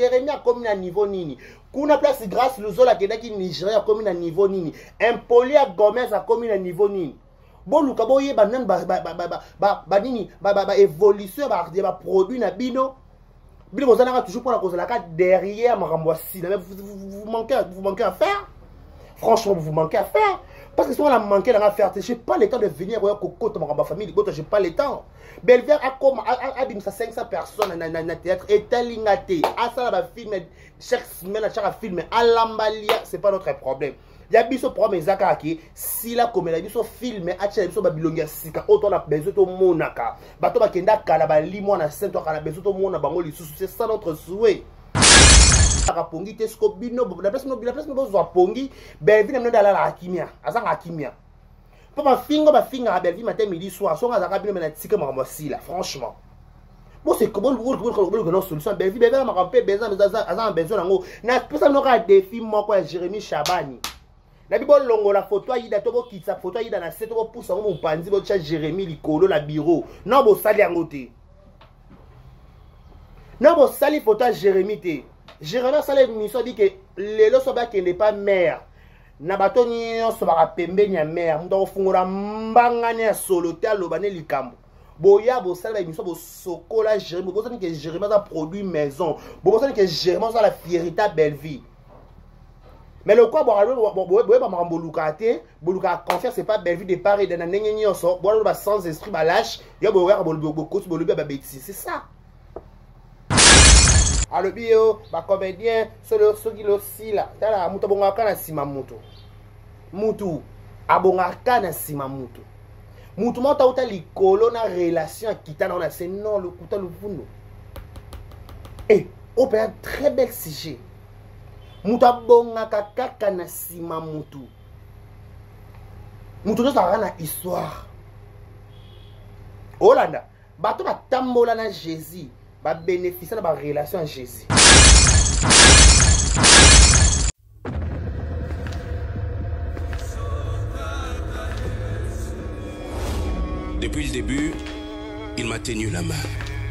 Jérémy a commis un niveau nini. Kuna place grâce Luzola Kedaki Nigeria a commis un niveau nini. Impolia Gomez a commis un niveau nini. Bon, Luka Boye, banan, évolution, produit, na bino. Bino, vous avez toujours pour la cause de la carte derrière Maramboisi. Vous manquez à faire. Franchement, vous manquez à faire. Parce que si on a manqué à faire, je n'ai pas le temps de venir voir Coco, ma famille, je n'ai pas le temps. Belver a dit 500 personnes dans le théâtre. Et Talingate, à ça, la film, chaque semaine, chaque film, à l'ambalia, ce n'est pas notre problème. Il y a des problèmes, si la comédie, il y a des films, il y a des babilongia, sika, autant la besoin de monaka. Bato bakenda kalaba limo na sento kala besoin de mona bango li c'est ça notre souhait. Rapongi tesko bino, la place no zo pongi, belvi na mnda la akimia, azanga akimia. Papa fingo ba finga belvi matin midi soir, so ngazaka bino na tika makambo sila, franchement. Bon c'est comment le non solution belvi belvi ma rampe besoin nango. Na pesa no ka défi moko ya Jérémy Chabani. Na bibo longo la photo ayida to bo kitsa photo ayida na seto bo pousa mo panzi bo tcha Jérémy likolo la bureau. Non bo sali angote. Non bo sali photo à Jérémy te. Jérémy sali mission dit que lelo so ba kende pas mère. Na bato nyonso ba pembe nya mère. Mundo fungura mbangane ya solote alobane likambo. Boya bo sali ba mission bo sokola Jérémy. Bo sali que Jérémy a produit maison. Bo sali que Jérémy a la fierté belle vie. Mais le quoi, Boluka confiance, c'est pas belle vie de Paris, de Nanenyo, sans esprit, lâche, c'est ça. Alors, bio, comédien, ceux qui aussi là, t'as la Moutabongaka na Simamuto. Moutou, Abongaka na Simamuto. Moutou, monta ou ta likolo na relation qui t'a dans la scène, non, le couteau, le vuno. Et, on peut un très bel sujet. Mutabonga kaka na sima mutu. Mutu to sa na histoire. Olanda, bato ba tambola na Jésus, ba bénéficier na ba relation à Jésus. Depuis le début, il m'a tenu la main.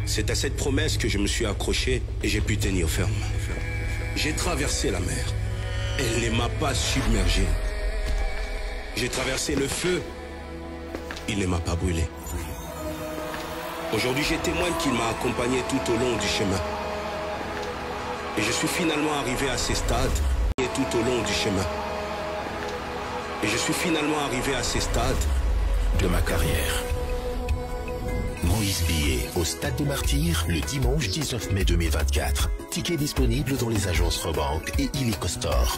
C'est à cette promesse que je me suis accroché et j'ai pu tenir ferme. J'ai traversé la mer. Elle ne m'a pas submergé. J'ai traversé le feu. Il ne m'a pas brûlé. Aujourd'hui, j'ai témoin qu'il m'a accompagné tout au long du chemin. Et je suis finalement arrivé à ces stades tout au long du chemin. Et je suis finalement arrivé à ces stades de ma carrière. Moïse Billet au Stade des Martyrs le dimanche 19 mai 2024. Ticket disponible dans les agences Rebank et Illico Store.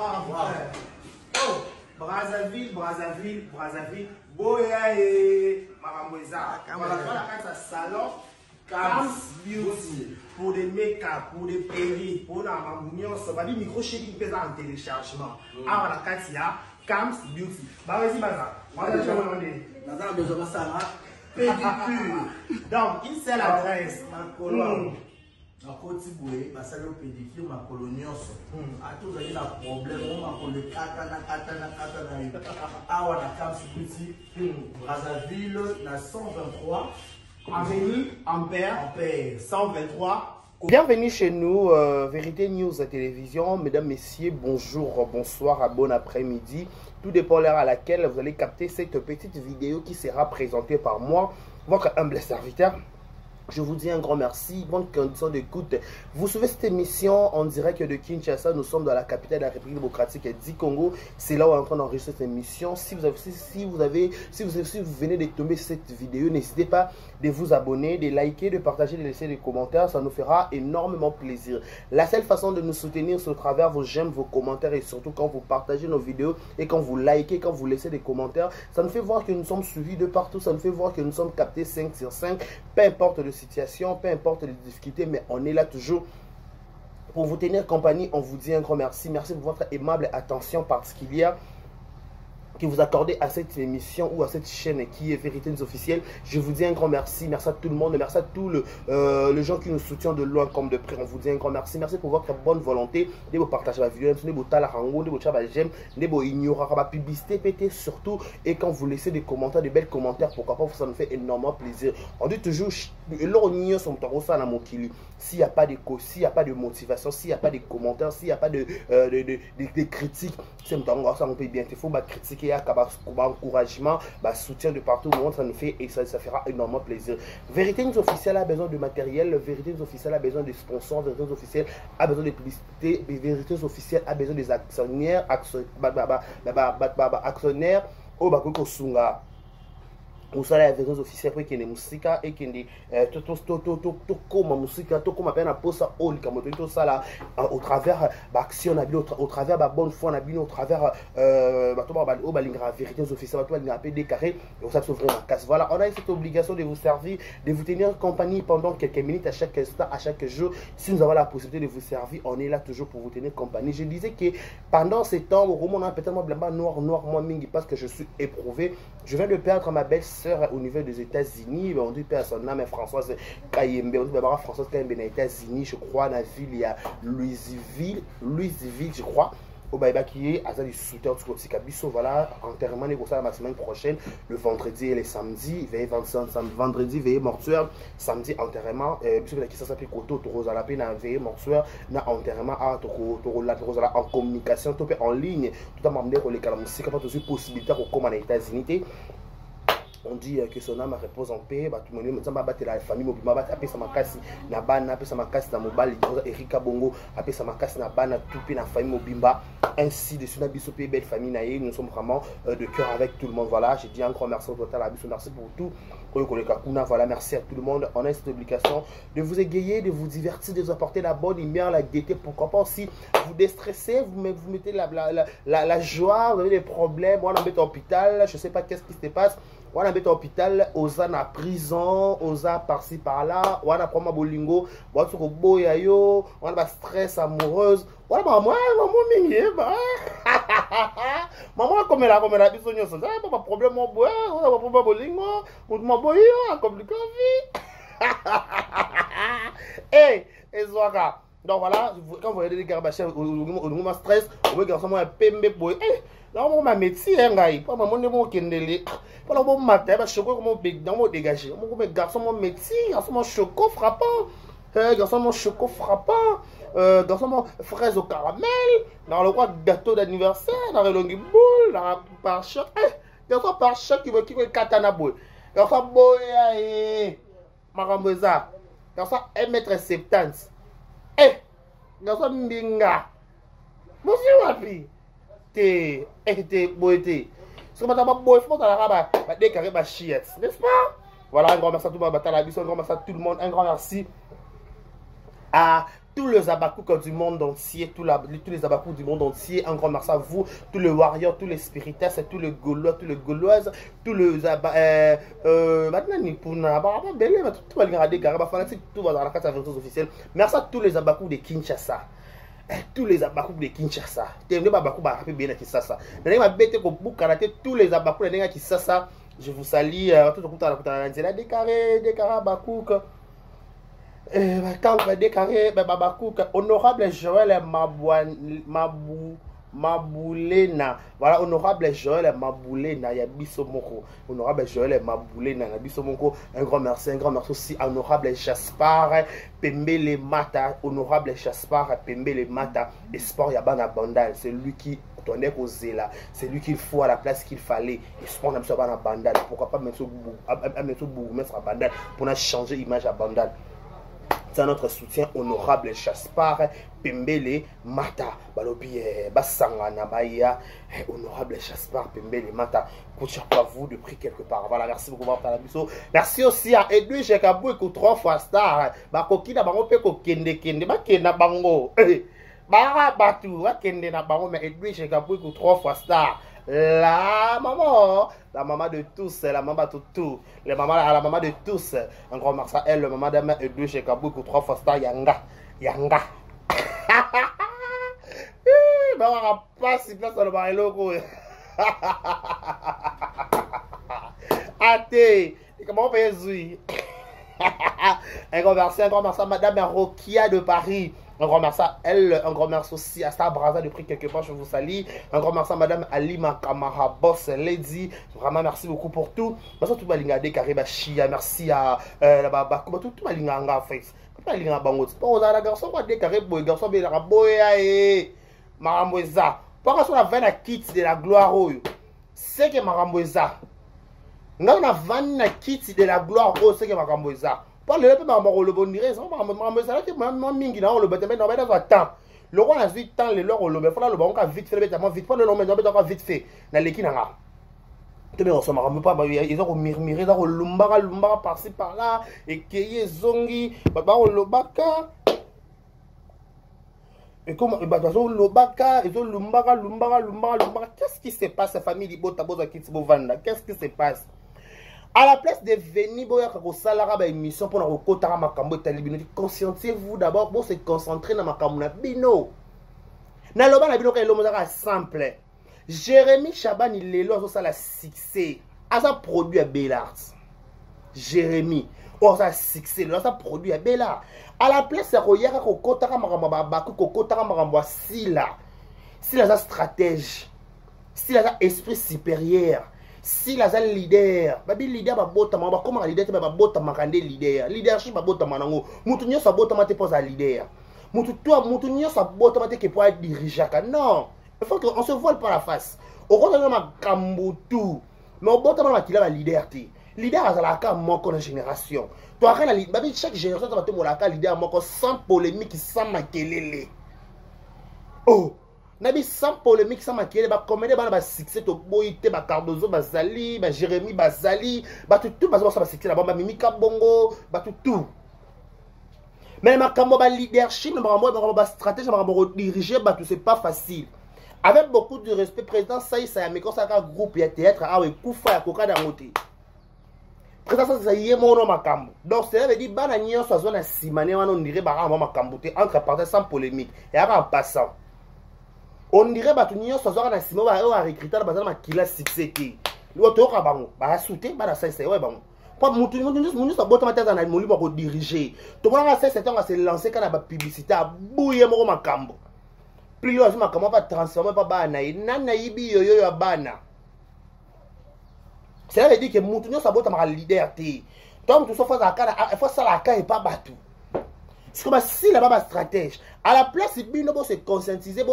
Ah, oh, Brazzaville, Boya et Maramoueza. Voilà, la salon, Cams Beauty, pour des make-up, pour des péris, pour la mamounion, ça va dire micro chéri qui en téléchargement. Ah, voilà, Katia, Cams Beauty. Bah, vas-y, Baza. Baza, besoin de ça, pédicure. Donc, il sait l'adresse. Na koti boye basali o pédicure ma colonioso a tous avez la problème on ma ko le kata na awa na Cams Beauty Brazzaville na 123 avenue Ampère 123. Bienvenue chez nous, Vérité News Télévision. Mesdames, Messieurs, bonjour, bonsoir, bon après-midi. Tout dépend de l'heure à laquelle vous allez capter cette petite vidéo qui sera présentée par moi, votre humble serviteur. Je vous dis un grand merci, bonne condition d'écoute. Vous suivez cette émission en direct de Kinshasa. Nous sommes dans la capitale de la République démocratique du Congo. C'est là où on est en train d'enregistrer cette émission. Si vous venez de tomber sur cette vidéo, n'hésitez pas de vous abonner, de liker, de partager, de laisser des commentaires. Ça nous fera énormément plaisir. La seule façon de nous soutenir, c'est au travers vos j'aime, vos commentaires et surtout quand vous partagez nos vidéos et quand vous likez, quand vous laissez des commentaires. Ça nous fait voir que nous sommes suivis de partout. Ça nous fait voir que nous sommes captés 5 sur 5. Peu importe le situation, peu importe les difficultés, mais on est là toujours Pour vous tenir compagnie, on vous dit un grand merci. Merci pour votre aimable attention particulière que vous accordez à cette émission ou à cette chaîne qui est Vérité Officielle. Je vous dis un grand merci. Merci à tout le monde. Merci à tous les gens qui nous soutiennent de loin comme de près. On vous dit un grand merci. Merci pour votre bonne volonté. De vous partager la vidéo, de vous talango, de vous j'aime, de vous ignorer la publicité, pété surtout. Et quand vous laissez des commentaires, des belles commentaires, pourquoi pas, ça nous fait énormément plaisir. On dit toujours, s'il n'y a pas de s'il n'y a pas de motivation, s'il n'y a pas de commentaires, s'il n'y a pas de critiques, c'est on peut bien. Il faut critiquer, encouragement, soutien de partout au monde, ça nous fait et ça fera énormément plaisir. Vérité Officielle a besoin de matériel, Vérité Officielle a besoin de sponsors, Vérité Officielle a besoin de publicité, Vérité Officielle a besoin des actionnaires, actionnaires au Bakoko Sunga. Au salaire des réseaux officiels pour qu'il y ait des musiques et qu'il y ait au travers d'action, au travers de bonne foi, au travers de vérité officielle, voilà, on a cette obligation de vous servir, de vous tenir compagnie pendant quelques minutes à chaque instant, à chaque jour. Si nous avons la possibilité de vous servir, on est là toujours pour vous tenir compagnie. Je disais que pendant ces temps, au roman, on a peut-être noir, moi, mingi, parce que je suis éprouvé. Je viens de perdre ma belle-sœur au niveau des États-Unis. On dit père son nom est Françoise Kayembe. On dit Françoise Kayembe aux États-Unis, je crois, dans la ville, il y a Louisville, je crois. Au Baïba qui est à ça du soutien du petit Kabiso. Voilà, enterrement négocié la semaine prochaine, le vendredi et le samedi, veille vendredi, veille mortuaire, samedi enterrement, puisque la question s'appelle Koto, Toro Zalapé, na veille mortuaire, na enterrement à Toro Zala en communication, tout en ligne, tout en m'amener pour les calamusiciens, pas aussi possibilité pour comme en États-Unis. On dit que son âme repose en paix. Tout le monde va battre la famille. On va appeler sa makasi na bana, appeler sa makasi na mobile. Erika Bongo, appeler sa makasi na bana, tout la famille Mobimba. Ainsi de suite, Nabiso belle famille naïe. Nous sommes vraiment de cœur avec tout le monde. Voilà, j'ai dit encore merci au total à Biso, merci pour tout. Voilà, merci à tout le monde. On a cette obligation de vous égayer, de vous divertir, de vous apporter la bonne humeur, la gaieté. Pourquoi pas aussi vous déstresser, vous mettez la joie, vous avez des problèmes. Moi, on est à l'hôpital, je ne sais pas qu'est-ce qui se passe. On a à l'hôpital, on a en prison, on a par-ci par-là, on a problème bolingo, on a boyayo, on a stress amoureuse. On a maman mingi, maman comme elle a dit son ça pas problème mon boy, on a problème bolingo, on m'a boyo, comme le Covid. Eh, Ezouaka. Donc voilà, quand vous regardez les garbachés, au stress, on veut garçon un pembe boy. Eh, là on m'a métier ngai, pas maman ne mon kendele. Pas le bon matin, bah choco comme bec dans mon dégagé. Mon garçon mon métier, garçon mon choco frappant. Garçon mon choco frappant. Garçon mon fraise au caramel. Dans le roi gâteau d'anniversaire, dans le longue boule, dans la pare-choc. Garçon pare-choc qui veut katana boy. Garçon boy, Maramboza. Garçon 1m70. Eh, garçon mbinga. Monsieur Wapi. T'es boité. Ce que madame boy, faut pas décarrer ma chiette, n'est-ce pas? Voilà, un grand merci à tout le monde, un grand merci à tout le monde, un grand merci à tous les abakouks du monde entier, tous les abakouks du monde entier, un grand merci à vous, tous les warriors, tous les spiritistes, tous les gaulois, tous les gauloises, tous les maintenant pour tout va regarder carrément fanatique, tout va dans la carte officielle. Merci à tous les abakouks de Kinshasa. Tous les abakouks de Kinshasa. Tous les abakouks de Kinshasa. Je vous salue. Tout le monde décaré abakouk. Décaré abakouk. Honorable Joël Maboulena. Voilà, honorable Joël Maboulena. Yabisomoko. Honorable Joël Maboulena. Yabisomoko. Un grand merci aussi. Honorable Jaspar Pembele Mata. Honorable Jaspar Pembele Mata. Espoir Yabana Bandal. C'est lui qui tournait au Zéla. C'est lui qu'il faut à la place qu'il fallait. Espoir Yabana Bandal. Pourquoi pas mettre à Bandal pour changer l'image à Bandal. C'est notre soutien honorable Jaspar Pembele Mata. Balobi Basangana Baya. Honorable Jaspar Pembele Mata. Coach à vous de prix quelque part. Voilà, merci beaucoup pour la biso. Merci aussi à Edwige Kabou et 3 fois star. Bakoki na bango pe ko kende ba kenda bango. Bara batu wa kende na bango mais Edwige Kabou et 3 fois star. La maman de tous, la maman de tout, la maman de tous. Un grand merci à elle, la maman de Edwige Kabou et 3 fois star Yanga. Bah, pas si place dans le barilo. Athée. Comment on peut dire? Un grand merci à Madame Rokia de Paris. Un grand merci à elle, un grand merci aussi à Star Braza de prix quelque part, je vous salue. Un grand merci à Madame Alima Kamara, boss lady. Vraiment merci beaucoup pour tout. Merci à tout Malinga de Kariba Chia. Merci à tout Malinga en face. Tout Malinga Bangot. Pour la garçon, quoi, des Kariboy, garçon, mais la boya et Maramboza. Pourquoi sur la veine à kit de la gloire, c'est que Maramboza. Nous avons 20 kits de la gloire, c'est que Maramboza. Pas le peu maman le bon dirait ça maman ça que maman mingi na le bâtiment dans le temps le roi a vite temps le lor le faut là le bon vite fait bêtement vite pas le nom mais dans vite fait na leki na te mais on se marre pas ils ont murmuré dans le lumbara par-ci par-là et keye zongi baba le baka et comme bazo le baka ils ont lumbara qu'est-ce qui se passe la famille libota boza kitbo vanda qu'est-ce qui se passe? À la place de venir pour émission pour nous conscientisez-vous d'abord pour se concentrer dans ma bino. Na loba na bino ka elomo za simple. Jérémy Chaban il est là ça la succès. À ça produit à Bellart. Jérémy oh ça succès là ça produit à Bellart. À la place ya ko yaka ko kotaka makamba ba ko kotaka makamba sila. Sila za stratège. Sila za esprit supérieur. Si la zone leader, babi leader ba bota ma ba comment leader te ba bota makande leader. Leadership ba bota manango. Mutu nyo sa bota mate pose leader. Mutu nyo sa bota mate ke pour diriger ka. Non. Il faut qu'on se voile par la face. Au contraire ma kambutu. Mais au bota ma kila ba leader te. Leader azala ka moko na génération. Toi kana babi chaque génération ta te molaka leader moko sans polémique, sans makelele. Oh. Nabi sans polémique sans maquiller ba comédie ba succès to boyité ba Cardozo bazali ba Jérémy bazali ba tout ba ça ba succès ba Mimika Bongo ba tout mais ma kambo ba leadership ba stratégie ba diriger ba tout c'est pas facile avec beaucoup de respect président ça mais quand ça un groupe ya théâtre a we kufa ya koka dangote président ça y est mon makambo donc ça veut dire bana nyonso zone simane wana on dirait ba makambo te entre parties sans polémique et en passant on dirait que tout le monde a recruté dans la succès. L'autre a ba souté ba ça c'est ouais bon. Pas mutu ça bota mata na moli ba ko diriger. To bona ça c'est on va se lancer quand la publicité a bouiller mo makambo. Plus yo makambo pas transformer pas bana nana yibi yo ya bana. Ça veut dire que mutu ça bota ma leader té. Donc tout ça faut ça la et pas batou. C'est comme si la baba stratège. À la place, il faut se conscientiser.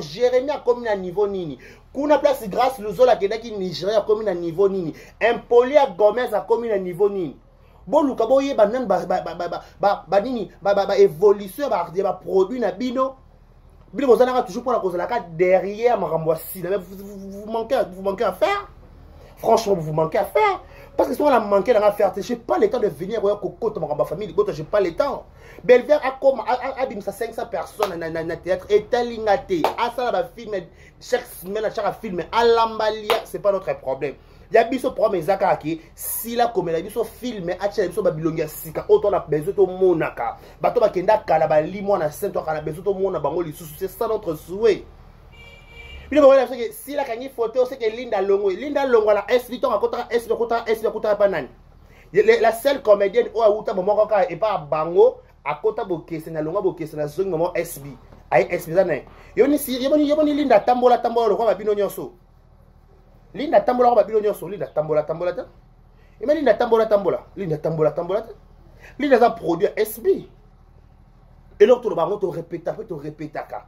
Jérémy a commis un niveau nini. Kuna place grâce le zola qui Nigeria a commis un niveau nini. Impoli à Gomez a commis un niveau nini. Bon, le kaboye banan évolution ba produit na bino. Bino vous en toujours pour la cause la carte derrière Maramboisi. Vous manquez à faire. Franchement, vous manquez à faire. Parce que si on a manqué dans l'affaire, je n'ai pas le temps de venir voir Coco dans ma famille, je n'ai pas le temps. Belver a 500 personnes dans le théâtre, et talingaté, à ça la film, chaque semaine, chaque film, à l'ambalia, ce n'est pas notre problème. Il y a des problèmes, si la comédie, il y a des films, à chaque fois, Babylonia, Sika, autant la besoin de Monaka, Bato Bakenda, Kalaba, Limona, Saint-Ouen, la besoin de Mona, Bangoli, c'est ça notre souhait. Si la kanye photo c'est que Linda Longo la SB ton akota SB kota banane. La seule comédienne o auta momoko ka et pas bango akota bokese na longa bokese na zongi momo SB. Ay SB zane. Yoni Linda tambola lo kwa bino nyonso. Linda tambola kwa bino nyonso, Linda tambola ta. Imagine Linda tambola ta. Linda za produit SB. Et l'autre le bango to répéta ka.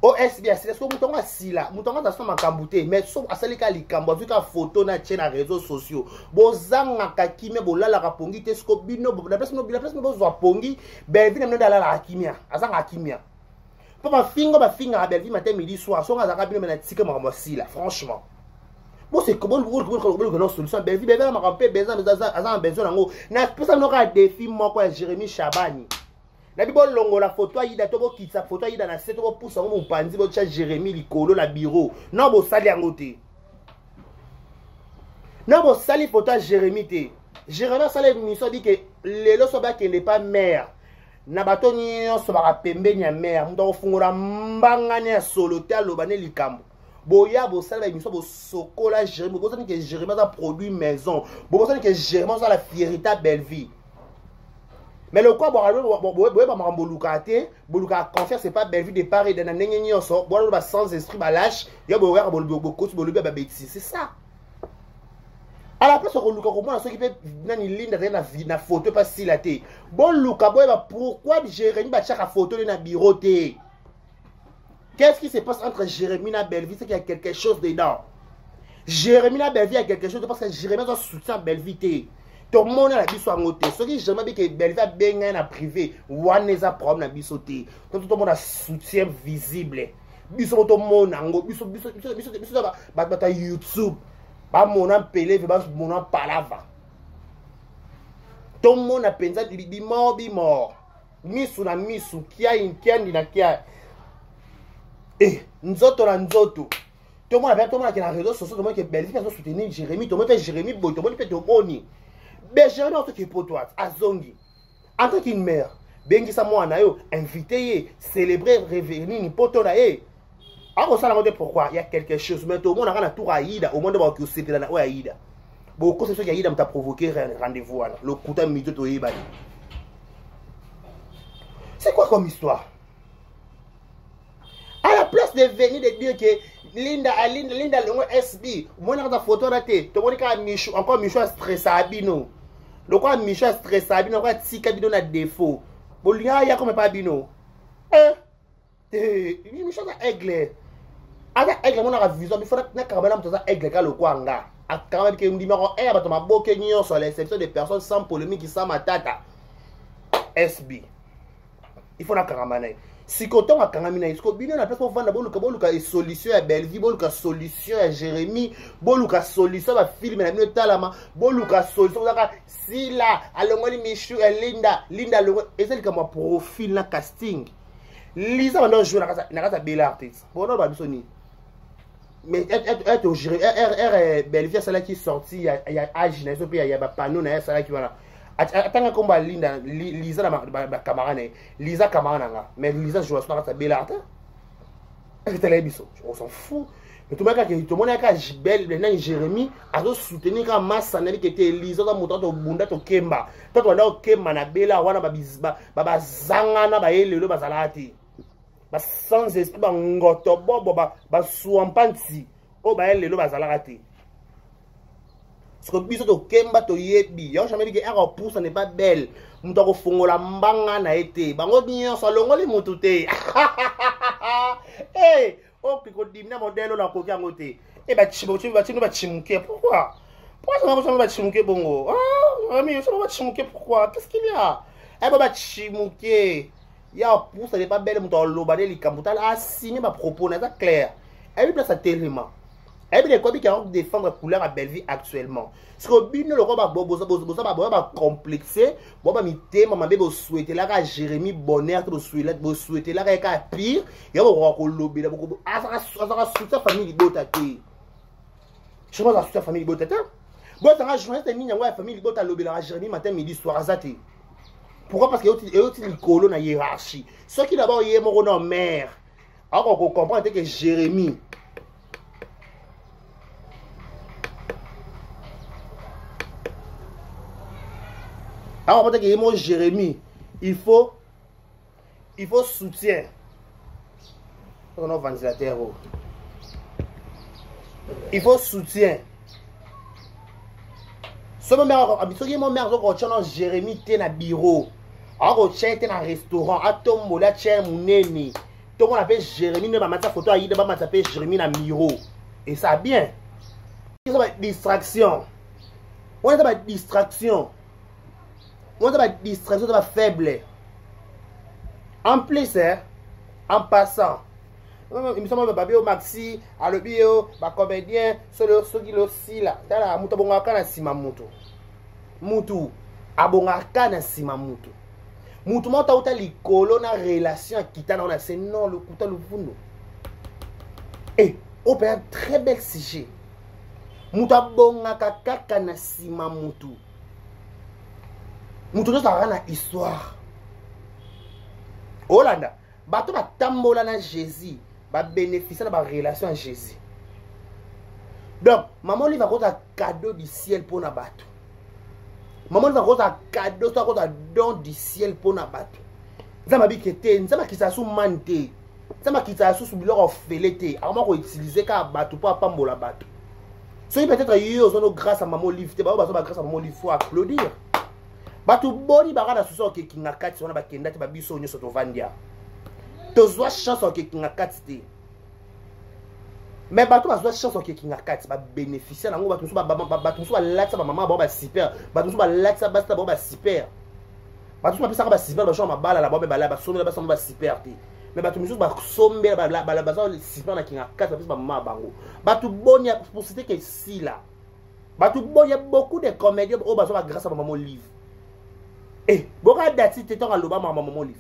OSB, c'est ce que nous assis là. Nous avons dans ma cambouté, mais sauf à celle qui a les cambouts, vu qu'à photo na tient les réseaux sociaux. Bozanga kakime bola la rapongi, t'es scobino, la place me bozo pongi, belvi n'a pas la akimia, azanga akimia. Pour ma finger à belvi matin midi soir, son azanga bino mena tika ma moisi là, franchement. Bon c'est comment le non solution belvi m'a rampé besoin azanga besoin nango. Na pesa n'aura défi moi quoi Jérémy Chabani. Na bibo longo la photo ayida to bo kitsa photo ayida na seto bo pousa mo panzi bo tcha Jérémy likolo la bureau non bo sali yango te non bo sali photo Jérémy te Jérémy sali mission dit que lelo so ba que n'est pas mère na bato nyonso bakapembeni ya mer mutu akofungola mbangani ya solo te aloba ne likambo boya bosala émission bosokola Jérémie bosani ke Jérémie aza produit maison bosani ke Jérémie aza la fierté belle vie mais le quoi boyeba makambo oluka te boluka confiance c'est pas belle vie de part et de na ndenge nyonso boaloba sans esprit balâche yo boyaka bokoti bolobi ya babétise c'est ça à la place de comprendre ce qui peut nani linda na photo pas si la té bon luka boyeba pourquoi Jérémie ba chaka photo na bureau té qu'est-ce qui se passe entre Jérémie et Belleville c'est qu'il y a quelque chose dedans Jérémie et Belleville il y a quelque chose parce que Jérémie doit soutenir Belleville tout le monde a la biso à côté ce qui Jérémie que Belleville a bien en privé one is a problème na biso té tout le monde a soutien visible biso tout le monde ngo biso ba YouTube ba mona pelé ba mona palava tout le monde a pensé bimor misu na misu kia inkendi na kia nzoto na nzoto tout le monde a bien na réseaux sociaux tout le monde que Belleville a soutenir Jérémie tout le monde fait Jérémie boy tout le monde fait toboni mais Jérémie en tant que potoat azongi en tant qu'une mère bengi sa mwana yo invité célébrer révéler ni poto na alors ça la pourquoi il y a quelque chose mais tout le monde a tout Aïda au monde va que c'était là ouais Aïda beaucoup c'est ce qui Aïda m'a provoqué rendez-vous là le coup de midi to yeba c'est quoi comme histoire à la place de venir de dire que Linda le SB moi dans ta photo là tu vois que Michou encore Michou stressé abino le quoi Michou stressé abino quoi tika bino na défaut bolia ya comme pas bino Michou a aigle aga aigle mon a vision il faut na kabana mtoza aigle ka lo kwanga akaba ke numéro 1 bato maboke nyonso à l'exception des personnes sans polémique qui sans matata SB il faut na kabana si koton a kangamina isko bino na place pour vendre boluka et solution à Belleville boluka solution à Jérémie boluka solution à film na bino talama boluka solution zaka si là alongoli Michou et Linda le et c'est comme profil na casting Lisa va jouer na casa belle artiste bon non ba bisoni mais être au Jérémie Belleville c'est là qui sorti il y a âge na so puis il y a ba panneau na ça là qui voilà attends combat Linda Lisa na camarade Lisa camarade nga mais Lisa joue sur la belle art c'est la biso on s'en fout mais tout le monde a belle na Jérémie a soutenir ka massa na qui était Lisa za moto to bunda to kemba to wana kemba na bela wana ba zangana ba elelo bazalati ba sans esprit ba ngoto bobo ba suampanti o ba elelo bazalati. Ce que biso to kemba to yebi yo jamais dit que un pouce n'est pas belle muto ko fongola mbanga na été bango nyonso longoli mutu te eh o piko dimna modelo na kokia ngote e ba chimuke pourquoi ça va chimuke bongo ah mais ça va chimuke pourquoi qu'est-ce qu'il y a eh ba chimuke ya pouce n'est pas belle muto lobane likambuta a signé ma propos na clair et puis ça tellement. Et bien, les qui ont défendre la couleur à Belleville actuellement. Ce que bino le roba ba complexé, boba mi thème ma bébé souhaiter là ka Jérémie bonheur to souhaiter là ka pire, ya ko ko lobi la ko ça soutien famille libota te. Je pense à soutien famille libota te. Bon ça journaliste ni nyangwa famille libota lobi la Jérémie matin midi soir azate. Pourquoi parce que il colo na hiérarchie. Ceux qui d'abord yé mon nom mère. Alors qu'on comprend que Jérémie alors peut-être que moi Jérémie il faut soutien on a un ventilateur il faut soutien ce moment habitué mon mère donc on Jérémie t'es na bureau alors on t'es na restaurant à ton mola tient muneni tout le monde appelle Jérémie ne va mettre photo à Ida va mettre Jérémie na bureau et ça bien ça va distraction on a pas distraction. On a une distraction faible. En plus, en passant, il me semble que Babio Maxi, à le bio, ma comédien, ceux qui le si là, là, Moutou Bongaka na Sima Moutou. Moutou, Abongaka na Sima Moutou. Moutou Mouta Outa Likolo na relation qui t'a dans la scène, non, le Kouta le Vuno. Et, on peut un très bel sujet. Moutou Bongaka Kaka na Sima Moutou. Nous avons une histoire. Hollanda, bato ba tambola na Jésus, ba bénéficier de la relation à Jésus. Donc, maman lui va avoir un cadeau du ciel pour na bato. Maman lui va avoir un cadeau, ça va don du ciel pour na bato. Ça m'a dit que t'es, ça m'a qui ça sous manté, ça m'a qui ça sous bilor offelé, alors moi utiliser ka bato pour pambola bato. Si peut-être yo zono grâce à maman livre, te ba grâce à maman livre faut applaudir. Bato boni barana suso ke kinga kati wana bakenda te babiso nyoso to vandia. Tozwa chance ke kinga kati te. Mais bato bazwa chance ke kinga kati ba bénéficier nango bato so ba latsa ba maman ba super, bato so ba latsa basta ba super. Bato so ba pesa ba super ba chama bala la ba bala ba somela ba somba ba super te. Mais bato miso ba sombe ba ba super na kinga kati ba pesa ba maman bango. Bato boni pour citer que si là. Bato boni y a beaucoup de comédiens au baso grâce à maman livre. Eh, boka dati te tonga loba maman livre.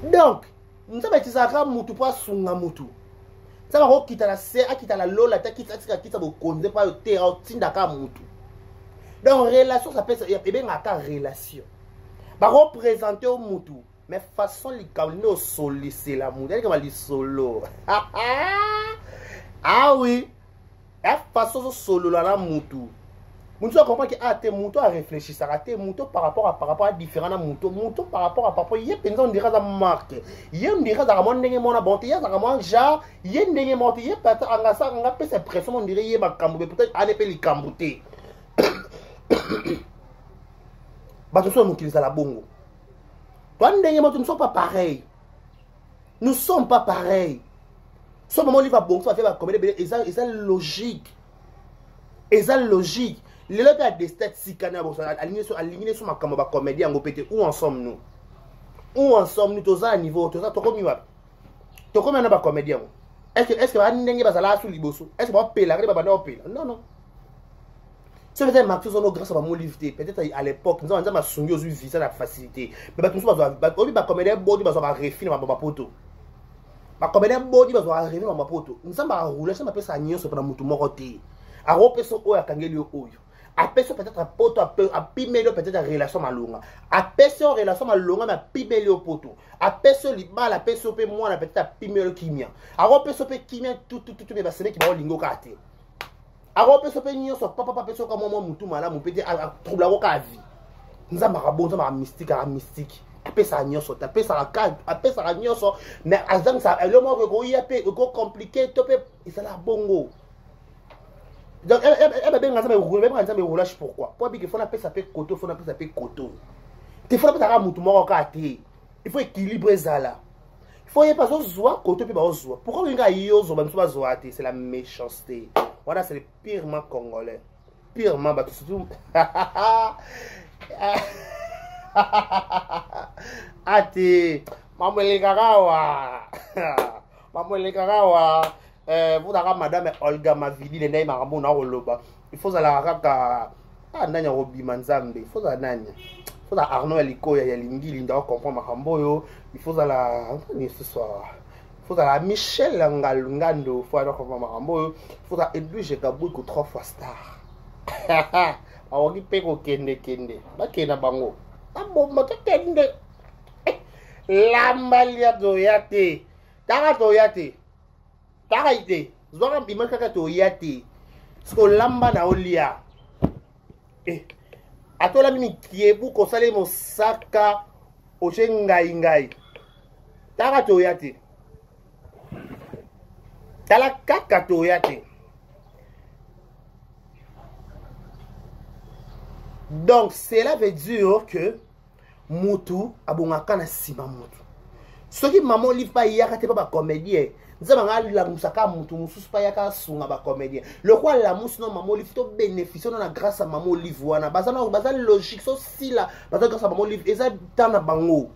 Donc, nous avons dit ça comme mutu pas sunga mutu. Ça va kita la se, akita la lola, ta kita bo konde pas terre tinda ka mutu. Donc relation ça peut et bien ata relation. Ba représenter au mutu, mais façon li kaune au solliciter la mutu, elle va li solo. Ah oui. La façon solo la mutu. Moutou a compris que tes moutons à réfléchir, ça a tes moutons par rapport à différents moutons, moutons par rapport à il y a on dirait ça marque, il y a on dirait ça mon n'engagement na bonté, il y a ça mon genre, il y a n'engagement, il y a peut-être en ça on a fait cette pression on dirait il y a camboué peut-être à n'épée les cambouté. Bah tout ça nous qui les a la bongo. Toi n'engagement nous ne sommes pas pareils, nous sommes pas pareils. Ce moment il va bon, ça va faire comme et ça logique, et ça logique. Les gens qui des statistiques aligné sur ma caméra comédien en pété où en sommes-nous? Où en sommes-nous tous à niveau tous à toi comme tu comme un comédien. Est-ce que va n'engager pas là sur liboso? Est-ce que va payer la pas dans payer? Non non. C'est peut-être marqué sur nos grâce à mon livre peut-être à l'époque nous avons ma soumis aux visa la facilité. Mais bah tout ça va ba comédien body va refiner ma poto. Ba comédien body va refiner ma poto. Nous sommes à rouler ça m'appelle ça nion sur pendant mutu moroté. A repeso o ya kangeli oyo. Apeso peut-être à poto à pimelo peut-être à relation malonga. Apeso relation malonga na pimelo poto. Apeso libal apeso pe moi na peut-être à pimelo kimia. A repeso pe kimia tout mais basene ki ba lingo kate. A repeso pe nyo so papa peso ka moi mutu mala mu peut-être à trouble ko ka vie. Nzamba ka bon nzamba mystique. Apesa nyo so tapesa la carte, apesa nyo so mais azang ça le mo ko yape ko compliqué topé ça la bongo. Donc, elle roulage pourquoi? Pour qu'il faut appeler ça coteau, il faut appeler ça coteau. Il faut appeler ça moutoumoro kate. Il faut équilibrer ça là. Il faut y passer zoa coteau puis ba zoa. Pourquoi il y a yozo ba mso zoa c'est la méchanceté. Voilà, c'est le purement congolais. Purement ba surtout. Ati, mamwele karawa. Mamwele karawa. Vous avez madame Olga Mavidi, les naïs marabou na roloba. Il faut la raka. Ah, nanya robi manzambe. Il faut la nanya. Il faut la Arnaud Eliko, ya lingi, linda comprendre maramboyo. Il faut la. Ce soir. Il faut la Michel Ngando. Il faut la comprendre maramboyo. Il faut la Edwige Gabou, 3 fois star. On dit peko kende. Ba kena bango. Ah bon, ma kende. Lambalia doyate. Tara doyate. Taraïté, zora bima kaka to yate. Sko lamba na olia. Atola mimi kiebu ko sale mo saka o ngai. Tara to yate. Tala kaka to yate. Donc cela veut dire que mutu abongaka na sima mutu. Ce qui maman livre pas yaka te pas comédien. Nzamba la musaka mutu mususu pa yaka sunga ba comédien. Le quoi la musu non maman livre to bénéficie na grâce à maman livre wana. Baza logique so si la baza grâce à maman livre eza tana bango.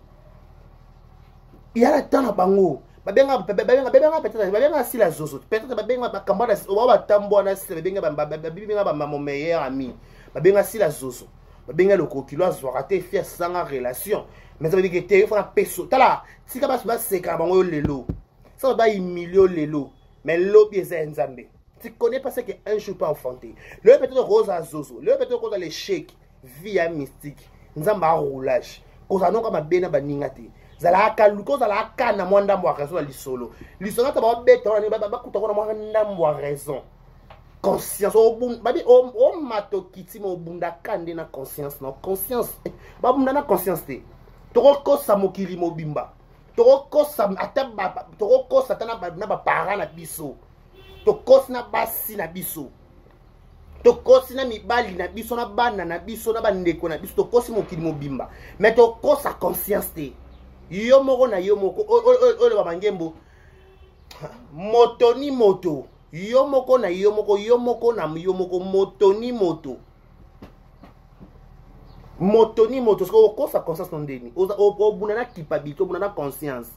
Il y a la tana bango. Babenga peut-être si la zozo. Peut-être babenga ba kambana o ba tambo na si babenga ba mon meilleur ami. Babenga si la zozo. Babenga le kokilo azwa te faire sans relation. Mais ça veut dire que tu fais peso. Tala, si tu vas se bango lelo. Ça va humilier lelo. Mais l'eau est nzambe. Tu connais pas ce qu'un jour peut enfanter. Le peut-être rose à zozo. Le peut-être rose à l'échec. Via mystique. Nzamba roulage. kozala noka mabe na baninga te zalaka luko zalaka na mwa ndambo ya raison ya lisolo ngata babeta wana bakuta kona mwa ndambo ya raison conscience babi o matokiti mo bunda kande na conscience na conscience babunda na conscience te tokokosa mokili mobimba tokokosa tana na bapara na biso tokosi na basi na biso tokosi na mibali na biso na bana na biso na bandeko na biso tokosi mokili mobimba mais tokosa conscience te yo moko na yo moko ole babangembo moto ni moto yo moko na yo moko yo moko na yo moko moto ni moto sko okosa conscience ndeni obuna na culpabilité obuna na conscience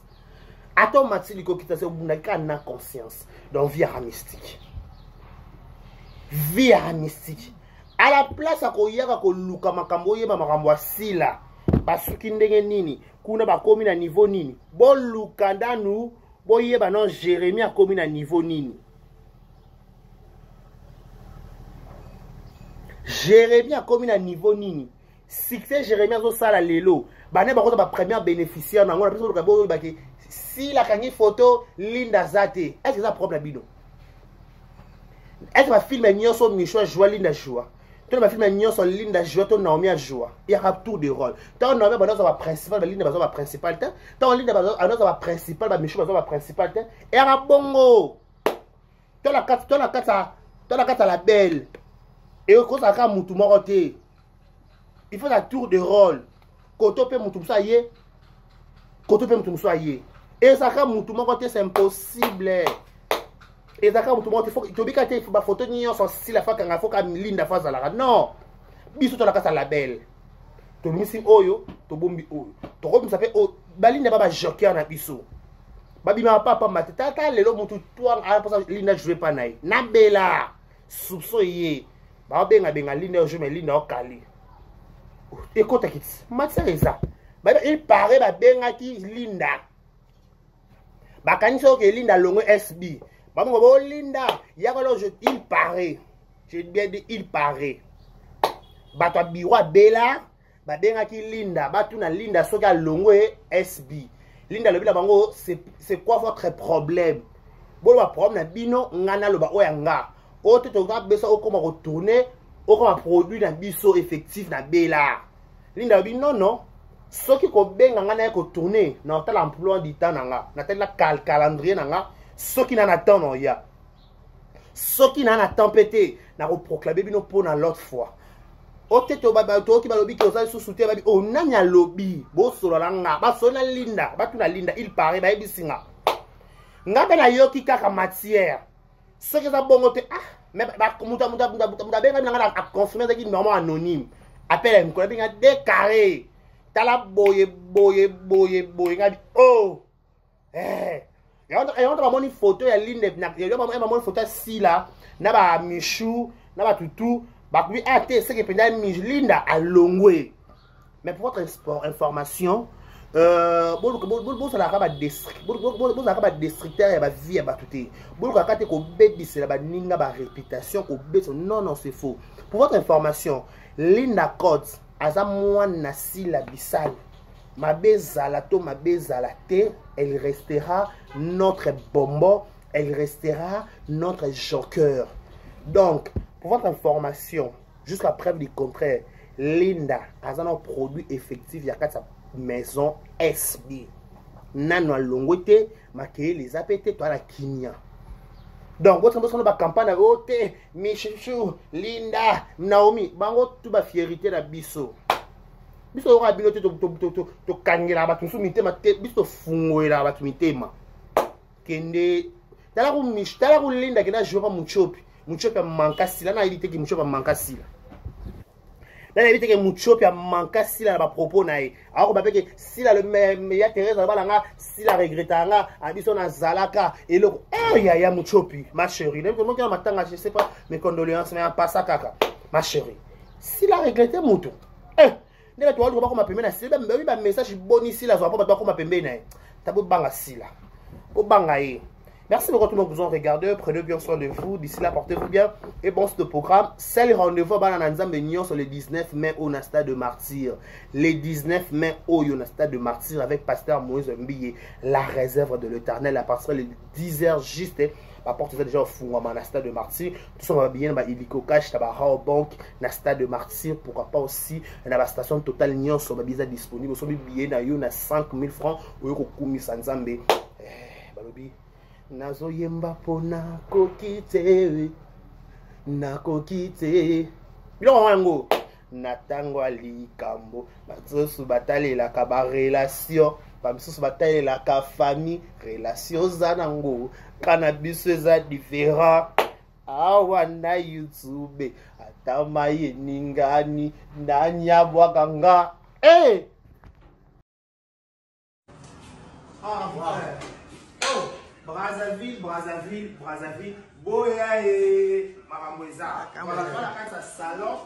automatique kokita se obuna ka na conscience donc vie mystique à la place akoyaka koluka makambo yeba makambo asila basuki ndenge nini kuna bakomi na niveau nini boluka ndanu boyeba non Jérémie akomi na niveau nini Jérémie akomi na niveau nini succès Jérémie azo sala lelo bane bakota ba premier bénéficiaire nango na biso ka bo baki si la kangi photo Linda Zate est-ce que ça problème bino est-ce que ma film nyonso Michou joie Linda joie tout ma film nyonso Linda joie to Naomi a joie il y a tout de rôle tant Naomi ba ba principal ba Linda ba principal tant Linda ba principal ba Michou ba principal et a bongo to la carte la belle et au cause aka mutu moko te il faut un tour de rôle koto pe mutu ça yé koto pe mutu ça yé et ça ka mutu moko te c'est impossible et ça ka mutu moko faut to bika te ba photo ni on si la fois kanga faut ka Linda fa zala non biso to la kasa la belle to misi oyo to bombi oyo to ko ça fait o balinda ba joker na biso babima papa matata lelo mutu toi à pour ça Linda jouer pas naï na bela soupçon yé ba benga Linda jouer mais Linda okali écoute kiti matsereza il paraît ba benga ki Linda bakani so ke Linda longo SB ba mo bo Linda yakolo il paraît je bien dit il paraît ba to biwa bela ba benga ki Linda ba tuna Linda so ka longo SB Linda le bila bango c'est quoi votre problème bo ba problème na bino ngana lo ba oyanga o te to ga besa o koma retourner o koma produit na biso effectif na bela Linda bi non ce qui ko benga ngana ko tourner na tel emploi du temps nanga na tel calendrier nanga ce qui n'en attend non ya ce qui n'en attend pété na ko proclamer bino pour na l'autre fois o te to ba to ki ba lobi ki osali sous-souter ba bi o nanya lobi bo solo langa ba sona Linda ba tuna Linda il paraît ba ebisinga ngaba na yoki kaka matière ce que ça bongo te mais ba muta benga ngana a confirmer ça qui normalement anonyme appelle ko benga décarré tala boye ngadi oh et on va moni photo ya Linda on va moni photo si là na ba Michou na ba tutu ba lui c'est que penda Linda a longwe mais pour votre information bon ça la ba district bon ça ba districteur ya ba vie ba tuté bon ka kate ko bedisi la ba ninga ba réputation ko beso non c'est faux pour votre information Linda Cotes aza mwana si la bisal mabezala to mabezala te elle restera notre bonbon elle restera notre joker donc pour votre information jusqu'à preuve du contraire Linda aza un produit effectif ya kata maison SB nano longote makeye les apete to la kinya donc votre personne ba campagne vote Michou Linda Naomi bango tout ba fierté na biso ora bino to kangela ba tunsu mitema te biso fungoela ba tumitema kende tala ku Linda kena jouer muchopi manka sila na éviter que muchopi manka sila na éviter que muchopi manka sila na ba propos na ye alors ba peke sila le meilleur Thérèse ba langa sila regrettanga abiso na zalaka et le ya muchopi ma chérie même comment que matanga je sais pas mes condoléances mais pas ça kaka ma chérie sila regretter muto ne to wali ko ma pembe na sila ba message boni sila zo pa ko ma pembe na tabu banga sila ko banga ye Merci beaucoup à tout le monde qui nous ont regardé. Prenez bien soin de vous. D'ici là, portez-vous bien. Et bon, ce programme, c'est le rendez-vous sur le 19 mai au Stade de Martyr. Le 19 mai au Stade de Martyr avec Pasteur Moïse Mbiye, la réserve de l'Éternel. À partir de 10h juste. La porte est déjà au fond à Stade de Martyr. Tout ça va bien. Illico cash, Tabara banque, na Stade de Martyr. Pourquoi pas aussi dans la station Total Nyon sur ma disponible. Sur billet na 5 000 francs. Ou yoko kumi sanzambe. Balobi. Nazo yemba pona kokite nakokite bilo wango natango alikambo bazosu batalela ka ba relation bamisusu batalela ka famille relation zanango kana biso eza différent awa na YouTube atama ye ningani ndanyabwaka nga Brazzaville, Boya et Maramoueza. Voilà, la salon,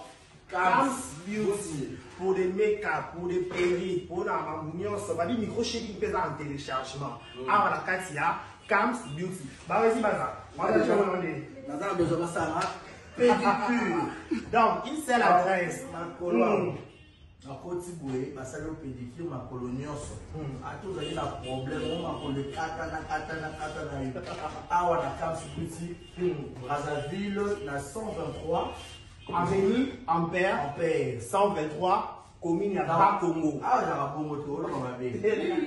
Cam's Beauty, pour des make-up, pour des perruques, pour la mamounion, ça va dire micro-shading pesant en téléchargement. Ah, voilà, Katia, Cam's Beauty. Bah, vas-y, Baza. Moi, je vais vous demander. Naza, besoin de ça, pédicure. Donc, une seule adresse. Na koti boye basali au pédicure ma colonioso a tous ayi la problème on ma ko le katana awa na Cam's Beauty Brazzaville na 123 avenue Ampère 123 commune ya Bakongo awa na Bakongo to na mabe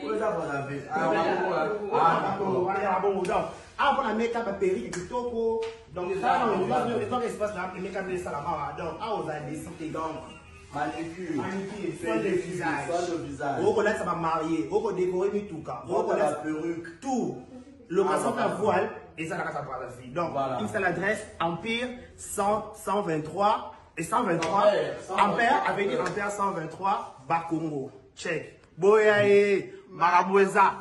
o za Brazzaville ah pour la make-up à perruque kitoko donc ça on va espace là pour make-up de salama donc ah on a décidé donc manicure, soin de visage. Vous connaissez ça va marier, vous décorer Mituka, vous connaissez la perruque, tout. Le maçon à voile et ça la casa Brazzaville. Donc, une seule adresse, Empire 123 et 123. Ampère, avenue Ampère 123, Bakongo. Check. Boyae, Maramoueza.